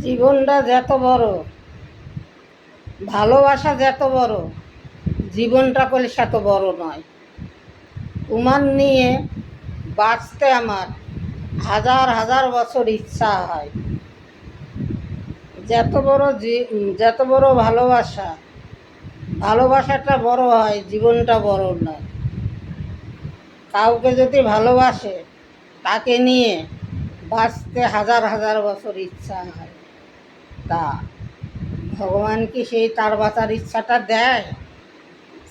জীবনটা যত বড়, ভালোবাসা যত বড়, জীবনটা করলে সেত বড় নয়। তোমার নিয়ে বাঁচতে আমার হাজার হাজার বছর ইচ্ছা হয়। যত বড় ভালোবাসা, ভালোবাসাটা বড় হয়, জীবনটা বড় নয়। কাউকে যদি ভালোবাসে তাকে নিয়ে বাঁচতে হাজার হাজার বছর ইচ্ছা হয়। তা ভগবান কি সেই তার বাঁচার ইচ্ছাটা দেয়?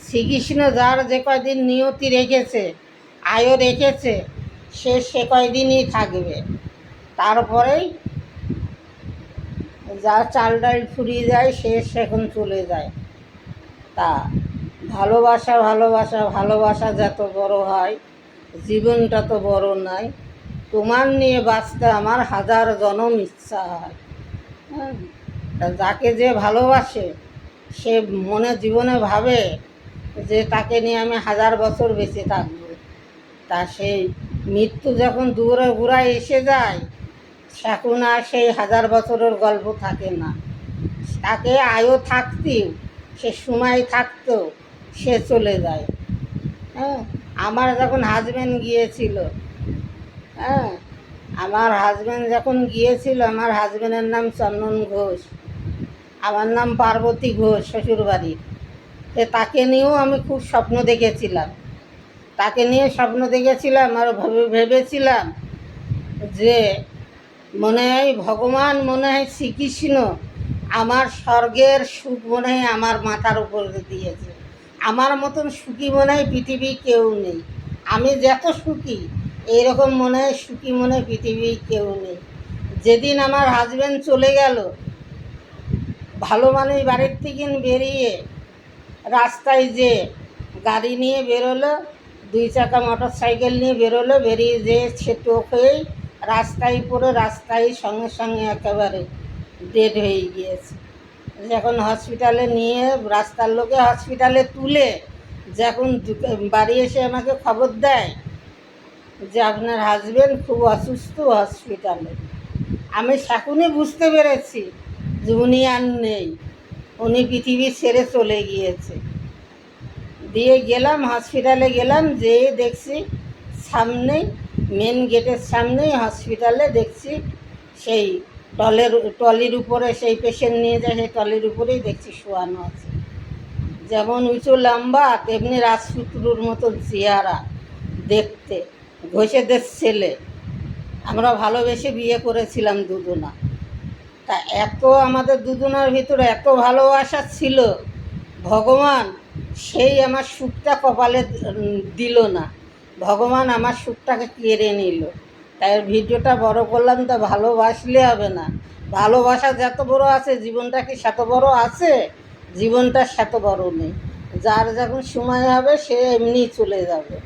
শ্রীকৃষ্ণ যার যে কয়দিন নিয়তি রেখেছে, আয়ু রেখেছে, সে কয়দিনই থাকবে। তারপরেই যার চাল ডাল ফুরিয়ে যায় সে সেখন চলে যায়। তা ভালোবাসা ভালোবাসা ভালোবাসা যত বড় হয়, জীবনটা তো বড় নয়। তোমার নিয়ে বাঁচতে আমার হাজার জনম ইচ্ছা হয়। হ্যাঁ, তা যাকে যে ভালোবাসে সে মনে জীবনে ভাবে যে তাকে নিয়ে আমি হাজার বছর বেঁচে থাকব। তা সেই মৃত্যু যখন দূরে ঘুরায় এসে যায়, তখন আর সেই হাজার বছরের গল্প থাকে না। তাকে আয়ু থাকতেও, সে সময় থাকতেও সে চলে যায়। হ্যাঁ, আমার যখন হাজব্যান্ড গিয়েছিল, হ্যাঁ, আমার হাজব্যান্ড যখন গিয়েছিল, আমার হাজব্যান্ডের নাম চন্দন ঘোষ, আমার নাম পার্বতী ঘোষ শ্বশুরবাড়ির। তাকে নিয়েও আমি খুব স্বপ্ন দেখেছিলাম। তাকে নিয়ে স্বপ্ন দেখেছিলাম আর ভেবেছিলাম যে মনে হয় ভগবান, মনে হয় শ্রীকৃষ্ণ আমার স্বর্গের সুখ মনে হয় আমার মাথার উপর দিয়েছে। আমার মতন সুখী মনে হয় পৃথিবী কেউ নেই। আমি যত সুখী, এইরকম মনে হয় সুখী মনে হয় পৃথিবী কেউ নেই। যেদিন আমার হাজব্যান্ড চলে গেল, ভালো মানুষ বাড়ির থেকে বেরিয়ে রাস্তায় যে গাড়ি নিয়ে বেরোলো, 2 চাকা মোটর সাইকেল নিয়ে বেরোলো, বেরিয়ে যেয়ে সে টোপ হয়েই রাস্তায় পড়ে রাস্তায় সঙ্গে সঙ্গে একেবারে ডেড হয়ে গিয়েছে। যখন হসপিটালে নিয়ে রাস্তার লোকে হসপিটালে তুলে যখন বাড়ি এসে আমাকে খবর দেয় যে আপনার হাজব্যান্ড খুব অসুস্থ হসপিটালে, আমি সেখনই বুঝতে পেরেছি যে উনি আর নেই, উনি পৃথিবী ছেড়ে চলে গিয়েছে। দিয়ে গেলাম হসপিটালে, গেলাম যেয়ে দেখছি সামনেই, মেন গেটের সামনেই হসপিটালে দেখছি সেই টলির উপরে সেই পেশেন্ট নিয়ে যায়, সেই টলির উপরেই দেখছি শোয়ানো আছে। যেমন উঁচু লম্বা তেমনি রাজপুত্রুর মতন চেহারা দেখতে, ঘোষেদের ছেলে। আমরা ভালোবেসে বিয়ে করেছিলাম দুজনা। তা এত আমাদের দুজনার ভিতরে এত ভালোবাসা ছিল, ভগবান সেই আমার সুখটা কপালে দিল না, ভগবান আমার সুখটাকে কেড়ে নিল। তাই ভিডিওটা বড় করলাম। তা ভালোবাসলে হবে না, ভালোবাসা যত বড় আছে জীবনটা কি সেত বড় আছে? জীবনটা সেত বড় নেই। যার যখন সময় হবে সে এমনিই চলে যাবে।